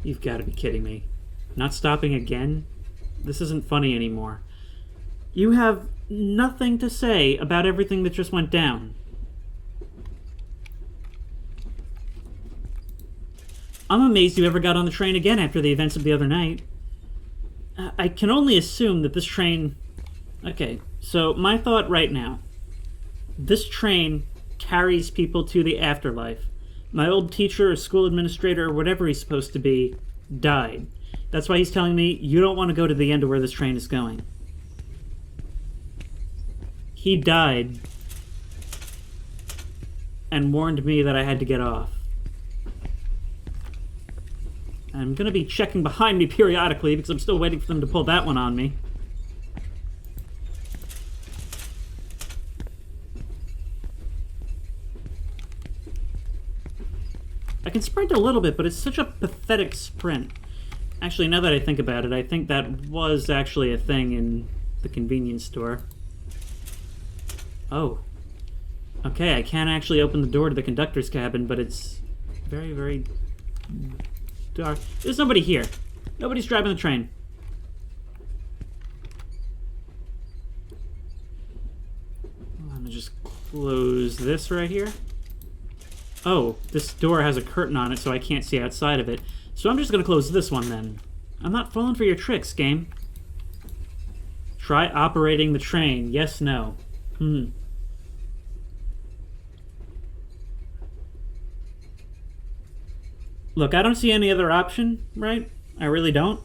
You've got to be kidding me. Not stopping again? This isn't funny anymore. You have nothing to say about everything that just went down. I'm amazed you ever got on the train again after the events of the other night. I can only assume that this train... Okay, so my thought right now. This train carries people to the afterlife. My old teacher or school administrator or whatever he's supposed to be died. That's why he's telling me you don't want to go to the end of where this train is going. He died and warned me that I had to get off. I'm going to be checking behind me periodically because I'm still waiting for them to pull that one on me. I can sprint a little bit, but it's such a pathetic sprint. Actually, now that I think about it, I think that was actually a thing in the convenience store. Oh. Okay, I can't actually open the door to the conductor's cabin, but it's very, very dark. There's nobody here. Nobody's driving the train. I'm gonna just close this right here. Oh, this door has a curtain on it, so I can't see outside of it. So I'm just gonna close this one then. I'm not falling for your tricks, game. Try operating the train. Yes, no. Look, I don't see any other option, right? I really don't.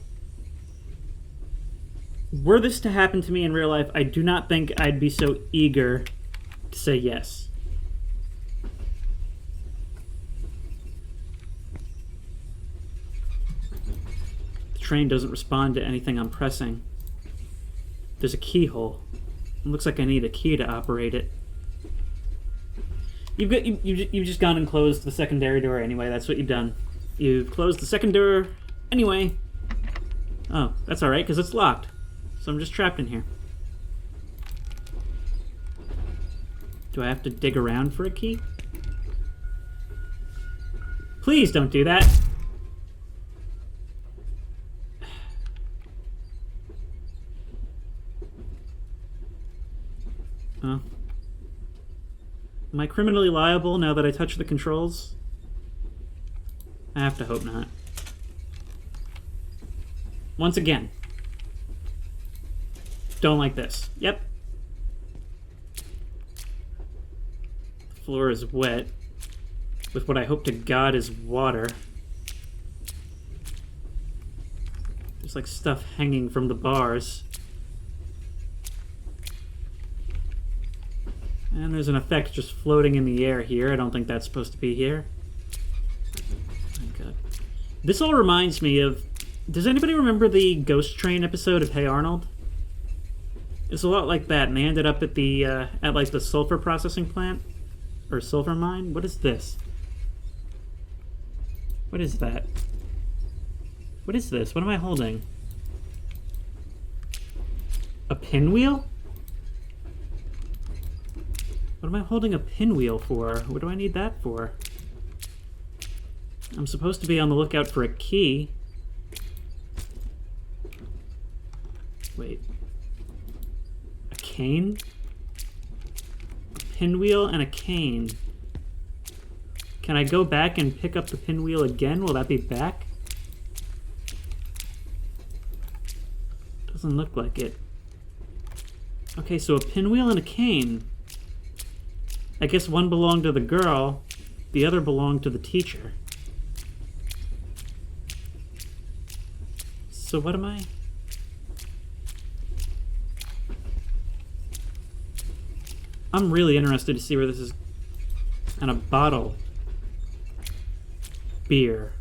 Were this to happen to me in real life, I do not think I'd be so eager to say yes. The train doesn't respond to anything I'm pressing. There's a keyhole. It looks like I need a key to operate it. You've just gone and closed the secondary door anyway. That's what you've done. You've closed the second door anyway. Oh, that's alright, because it's locked. So I'm just trapped in here. Do I have to dig around for a key? Please don't do that. Oh. Am I criminally liable now that I touch the controls? I have to hope not. Once again. Don't like this. Yep. The floor is wet, with what I hope to God is water. There's like stuff hanging from the bars. And there's an effect just floating in the air here. I don't think that's supposed to be here. Okay. This all reminds me of... Does anybody remember the Ghost Train episode of Hey Arnold? It's a lot like that, and they ended up at the, at like the sulfur processing plant? Or sulfur mine? What is this? What is that? What is this? What am I holding? A pinwheel? What am I holding a pinwheel for? What do I need that for? I'm supposed to be on the lookout for a key. Wait. A cane? A pinwheel and a cane. Can I go back and pick up the pinwheel again? Will that be back? Doesn't look like it. Okay, so a pinwheel and a cane. I guess one belonged to the girl, the other belonged to the teacher. So what am I? I'm really interested to see where this is. And a bottle. Beer.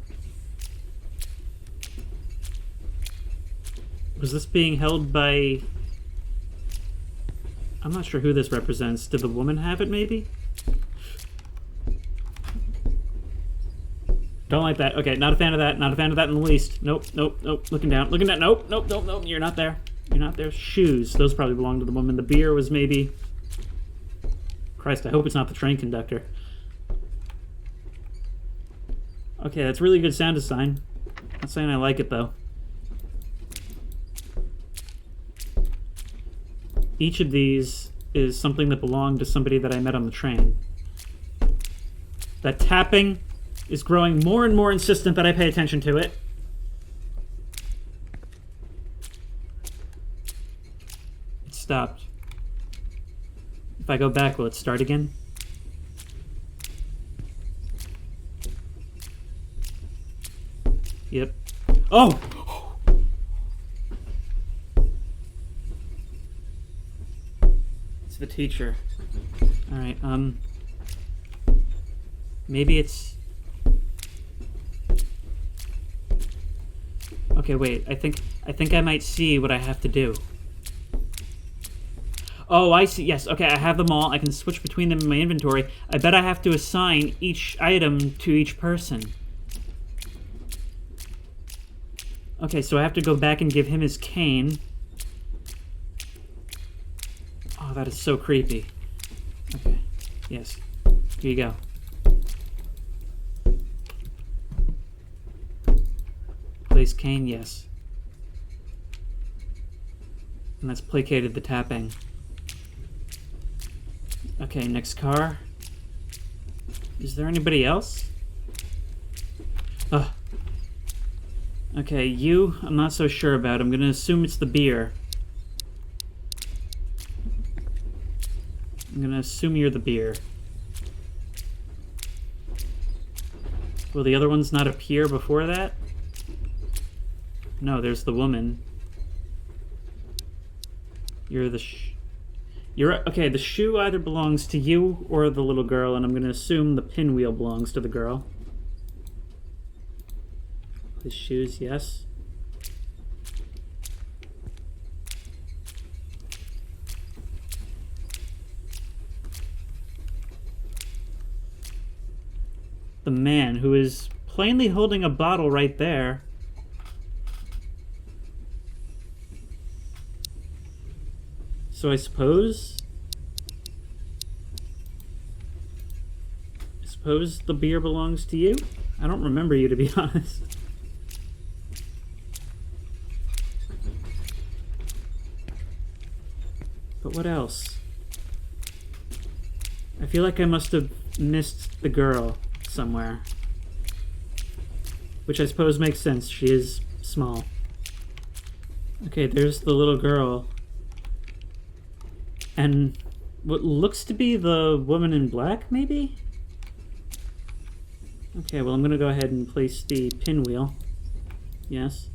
Was this being held by... I'm not sure who this represents. Did the woman have it, maybe? Don't like that. Okay, not a fan of that. Not a fan of that in the least. Nope, nope, nope. Looking down. Looking down. Nope, nope, nope, nope. You're not there. You're not there. Shoes. Those probably belong to the woman. The beer was maybe... Christ, I hope it's not the train conductor. Okay, that's really good sound design. Not saying I like it, though. Each of these is something that belonged to somebody that I met on the train. That tapping is growing more and more insistent that I pay attention to it. It stopped. If I go back, will it start again? Yep. Oh! It's the teacher. Alright, maybe it's... Okay, wait. I think I might see what I have to do. Oh, I see. Yes, okay, I have them all. I can switch between them in my inventory. I bet I have to assign each item to each person. Okay, so I have to go back and give him his cane. Oh, that is so creepy. Okay, yes. Here you go. Place cane, yes. And that's placated the tapping. Okay, next car. Is there anybody else? Ugh. Okay, you, I'm not so sure about. I'm gonna assume it's the beer. I'm gonna assume you're the beer. Will the other ones not appear before that? No, there's the woman. You're the You're okay, the shoe either belongs to you or the little girl, and I'm gonna assume the pinwheel belongs to the girl. The shoes, yes. The man, who is plainly holding a bottle right there. So I suppose the beer belongs to you? I don't remember you, to be honest. But what else? I feel like I must have missed the girl somewhere. Which I suppose makes sense. She is small. Okay, there's the little girl. And what looks to be the woman in black, maybe? Okay, well, I'm going to go ahead and place the pinwheel. Yes.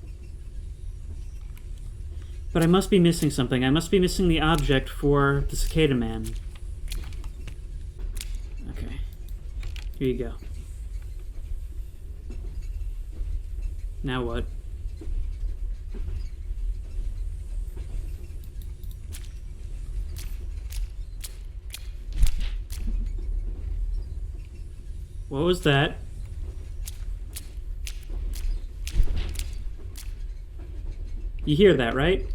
But I must be missing something. I must be missing the object for the cicada man. Okay. Here you go. Now what? What was that? You hear that, right?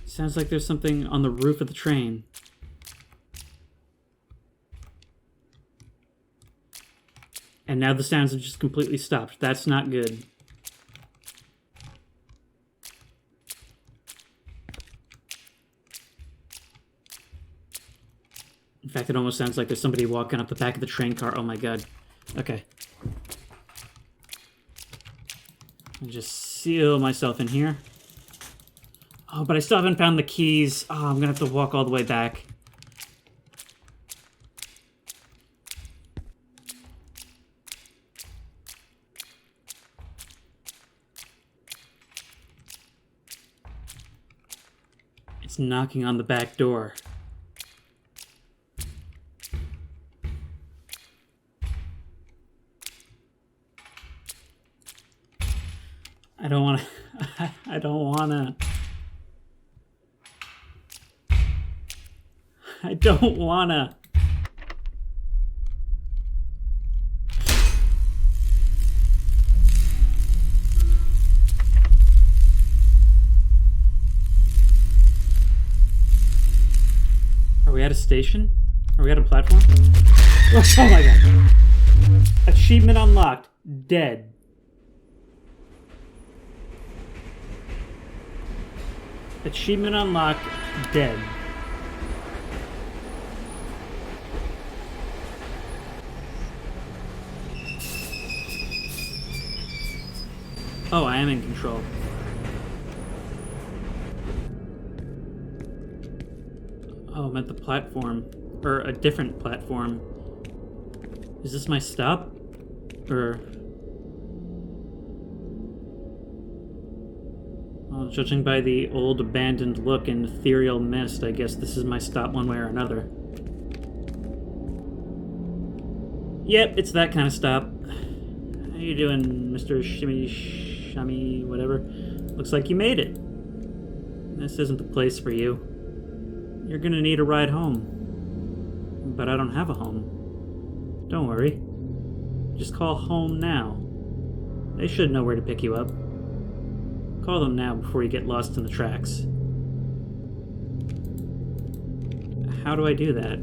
Sounds like there's something on the roof of the train. And now the sounds have just completely stopped. That's not good. In fact, it almost sounds like there's somebody walking up the back of the train car. Oh my god. Okay. I'll just seal myself in here. Oh, but I still haven't found the keys. Oh, I'm gonna have to walk all the way back. It's knocking on the back door. I don't want to... I don't want to... I don't want to... Are we at a station? Are we at a platform? Oh my god. Achievement unlocked. Dead. Achievement unlocked. Dead. Oh, I am in control. Oh, I'm at the platform. Or a different platform. Is this my stop? Or... Well, judging by the old abandoned look and ethereal mist, I guess this is my stop one way or another. Yep, it's that kind of stop. How you doing, Mr. Shimmy, whatever? Looks like you made it. This isn't the place for you. You're gonna need a ride home. But I don't have a home. Don't worry. Just call home now. They should know where to pick you up. Call them now before you get lost in the tracks. How do I do that?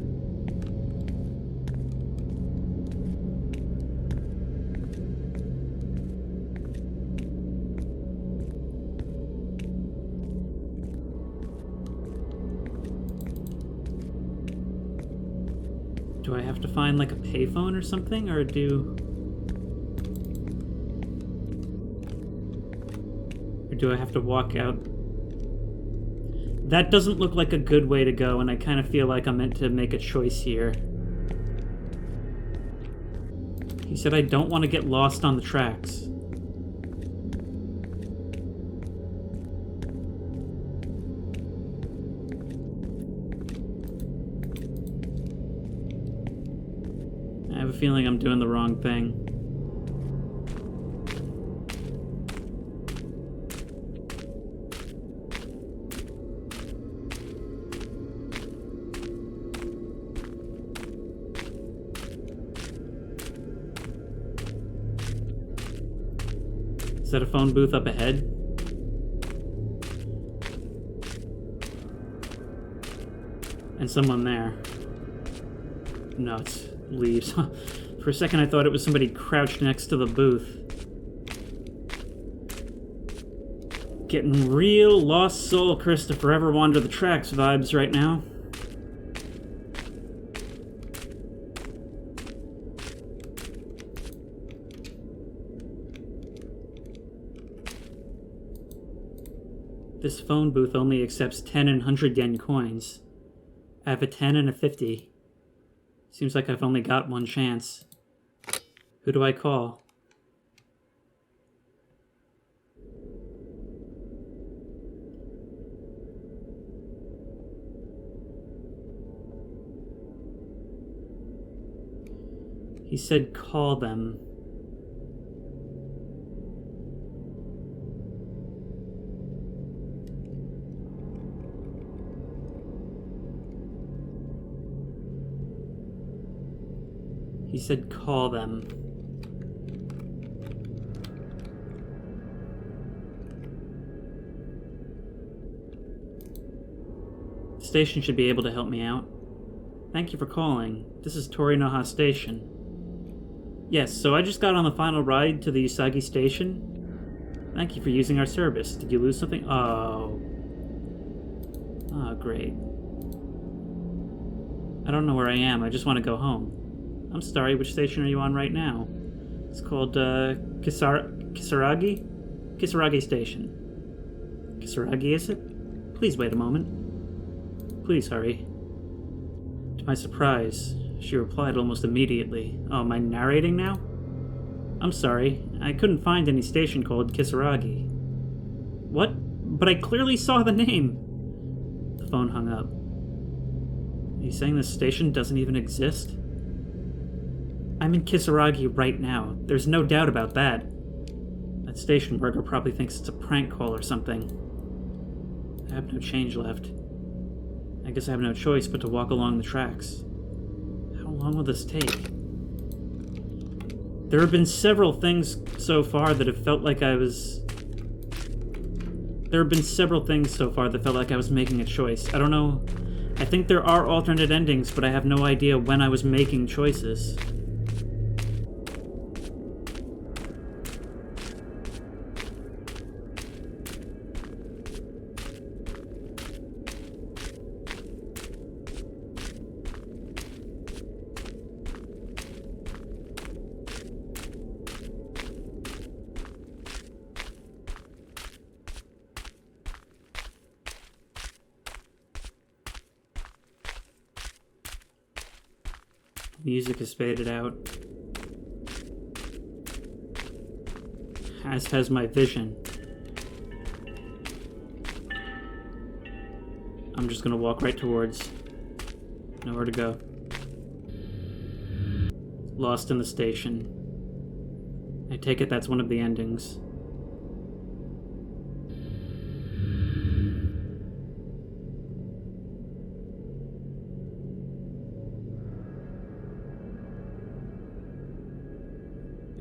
Do I have to find like a payphone or something, or do I have to walk out? That doesn't look like a good way to go, and I kind of feel like I'm meant to make a choice here. He said I don't want to get lost on the tracks. I have a feeling I'm doing the wrong thing. Is that a phone booth up ahead? And someone there. No, it's leaves. For a second I thought it was somebody crouched next to the booth. Getting real Lost Soul Christopher Ever Wander the Tracks vibes right now. This phone booth only accepts 10 and 100 yen coins. I have a 10 and a 50. Seems like I've only got one chance. Who do I call? He said call them. He said call them. The station should be able to help me out. Thank you for calling. This is Torinoha Station. Yes, so I just got on the final ride to the Usagi Station. Thank you for using our service. Did you lose something? Oh. Oh, great. I don't know where I am. I just want to go home. I'm sorry, which station are you on right now? It's called, Kisaragi? Kisaragi Station. Kisaragi, is it? Please wait a moment. Please hurry. To my surprise, she replied almost immediately. Oh, am I narrating now? I'm sorry, I couldn't find any station called Kisaragi. What? But I clearly saw the name! The phone hung up. Are you saying this station doesn't even exist? I'm in Kisaragi right now. There's no doubt about that. That station worker probably thinks it's a prank call or something. I have no change left. I guess I have no choice but to walk along the tracks. How long will this take? There have been several things so far that have felt like I was... There have been several things so far that felt like I was making a choice. I don't know... I think there are alternate endings, but I have no idea when I was making choices. Music is faded out, as has my vision. I'm just gonna walk right towards nowhere to go. Lost in the station. I take it that's one of the endings.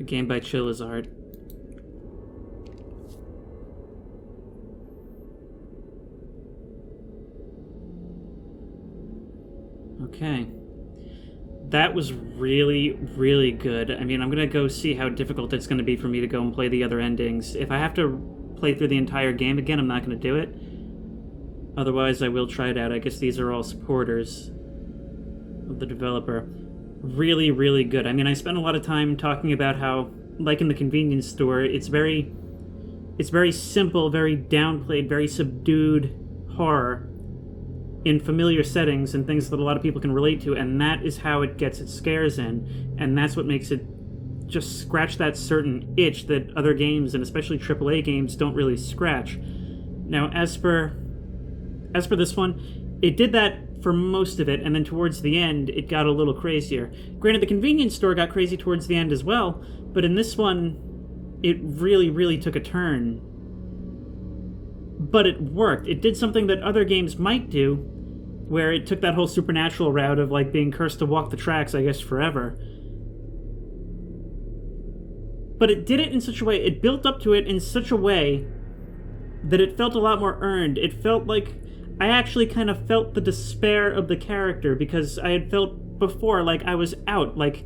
A game by Chilla's art. Okay. That was really, really good. I mean, I'm gonna go see how difficult it's gonna be for me to go and play the other endings. If I have to play through the entire game again, I'm not gonna do it. Otherwise, I will try it out. I guess these are all supporters of the developer. Really, really good. I mean, I spent a lot of time talking about how, like in the convenience store, it's very simple, very downplayed, very subdued horror in familiar settings and things that a lot of people can relate to, and that is how it gets its scares in, and that's what makes it just scratch that certain itch that other games, and especially AAA games, don't really scratch. Now, as for this one, it did that for most of it, and then towards the end, it got a little crazier. Granted, the convenience store got crazy towards the end as well, but in this one, it really, really took a turn. But it worked. It did something that other games might do, where it took that whole supernatural route of, like, being cursed to walk the tracks, I guess, forever. But it did it in such a way, it built up to it in such a way that it felt a lot more earned. It felt like I actually kind of felt the despair of the character, because I had felt before like I was out, like...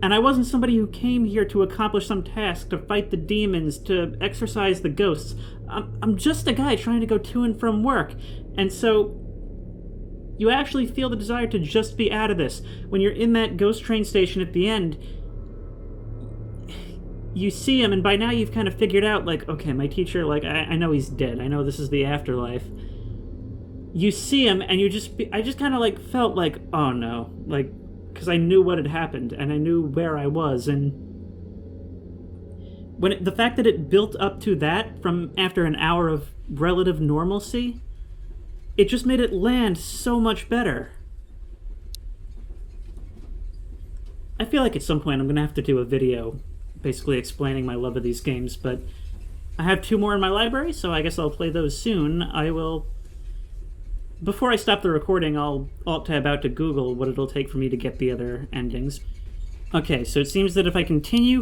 And I wasn't somebody who came here to accomplish some task, to fight the demons, to exorcise the ghosts. I'm just a guy trying to go to and from work. And so, you actually feel the desire to just be out of this. When you're in that ghost train station at the end, you see him, and by now you've kind of figured out, like, okay, my teacher, like, I know he's dead. I know this is the afterlife. You see him, and I just kind of, like, felt like, oh no, like, because I knew what had happened, and I knew where I was, and when the fact that it built up to that from after an hour of relative normalcy, it just made it land so much better. I feel like at some point I'm going to have to do a video basically explaining my love of these games, but I have 2 more in my library, so I guess I'll play those soon. I will before I stop the recording, I'll alt-tab out to Google what it'll take for me to get the other endings. Okay, so it seems that if I continue,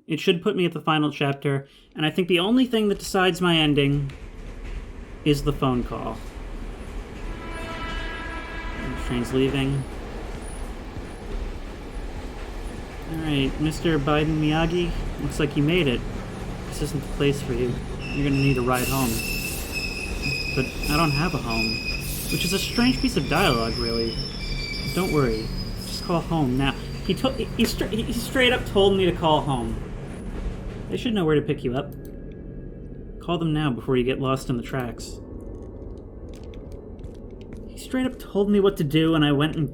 it should put me at the final chapter, and I think the only thing that decides my ending is the phone call. The train's leaving. Alright, Mr. Biden Miyagi, looks like you made it. This isn't the place for you. You're gonna need a ride home. But I don't have a home. Which is a strange piece of dialogue, really. Don't worry. Just call home now. He straight up told me to call home. They should know where to pick you up. Call them now before you get lost in the tracks. He straight up told me what to do, and I went and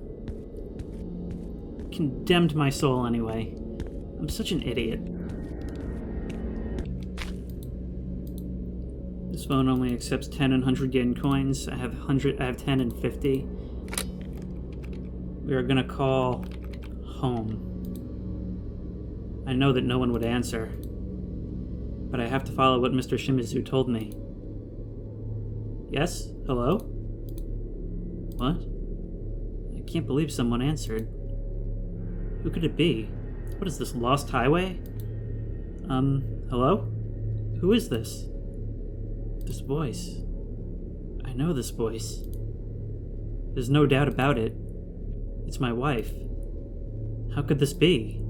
condemned my soul anyway. I'm such an idiot. This phone only accepts 10 and 100 yen coins. I have 10 and 50. We are gonna call home. I know that no one would answer, but I have to follow what Mr. Shimizu told me. Yes? Hello? What? I can't believe someone answered. Who could it be? What is this, Lost Highway? Hello? Who is this? This voice. I know this voice. There's no doubt about it. It's my wife. How could this be?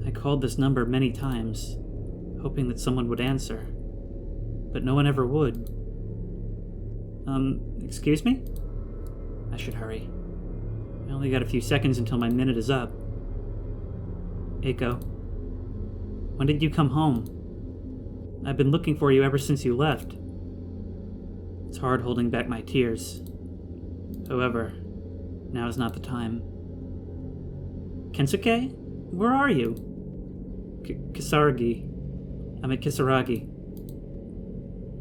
I called this number many times, hoping that someone would answer, but no one ever would. Excuse me? I should hurry. I only got a few seconds until my minute is up. Eiko, when did you come home? I've been looking for you ever since you left. It's hard holding back my tears. However, now is not the time. Kensuke? Where are you? Kisaragi. I'm at Kisaragi.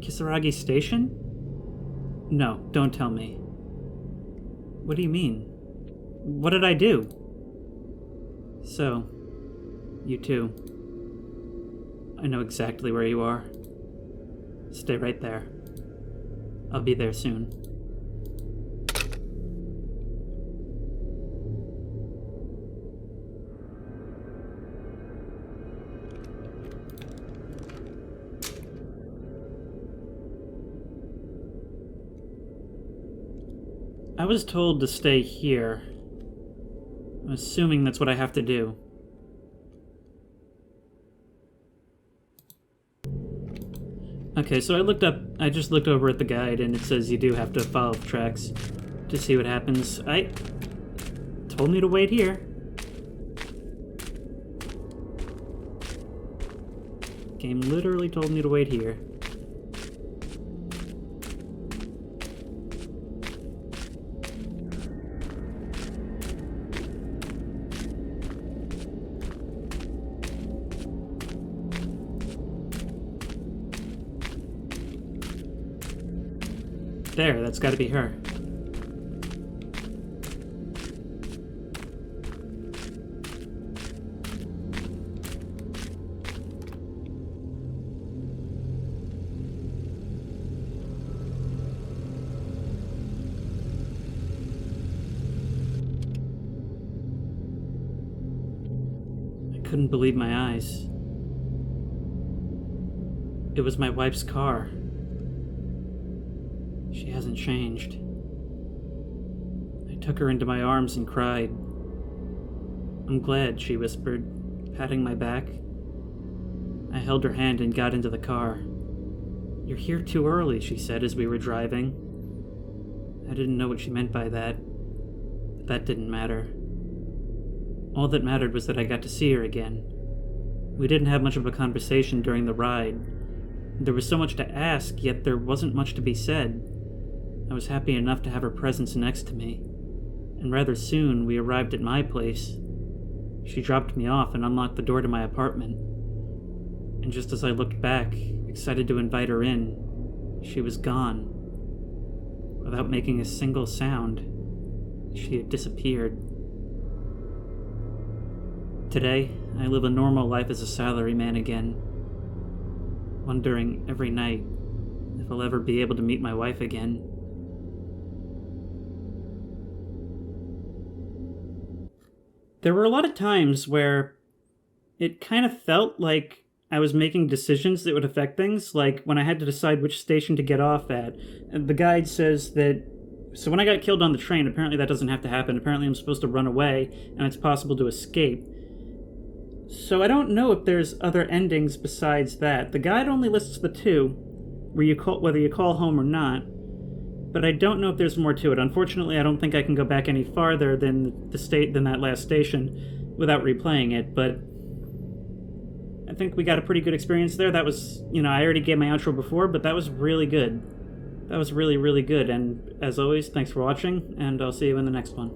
Kisaragi Station? No, don't tell me. What do you mean? What did I do? So, you too. I know exactly where you are. Stay right there. I'll be there soon. I was told to stay here. I'm assuming that's what I have to do. Okay, so I just looked over at the guide, and it says you do have to follow the tracks to see what happens. Told me to wait here. Game literally told me to wait here. There, that's gotta be her. I couldn't believe my eyes. It was my wife's car. She hasn't changed. I took her into my arms and cried. I'm glad, she whispered, patting my back. I held her hand and got into the car. You're here too early, she said as we were driving. I didn't know what she meant by that, but that didn't matter. All that mattered was that I got to see her again. We didn't have much of a conversation during the ride. There was so much to ask, yet there wasn't much to be said. I was happy enough to have her presence next to me, and rather soon we arrived at my place. She dropped me off and unlocked the door to my apartment. And just as I looked back, excited to invite her in, she was gone. Without making a single sound, she had disappeared. Today, I live a normal life as a salaryman again, wondering every night if if I'll ever be able to meet my wife again. There were a lot of times where it kind of felt like I was making decisions that would affect things, like when I had to decide which station to get off at. And the guide says that. So when I got killed on the train, apparently that doesn't have to happen. Apparently I'm supposed to run away, and it's possible to escape. So I don't know if there's other endings besides that. The guide only lists the two, whether you call home or not. But I don't know if there's more to it. Unfortunately, I don't think I can go back any farther than that last station without replaying it. But I think we got a pretty good experience there. That was, I already gave my outro before, but that was really good. That was really, really good. And as always, thanks for watching, and I'll see you in the next one.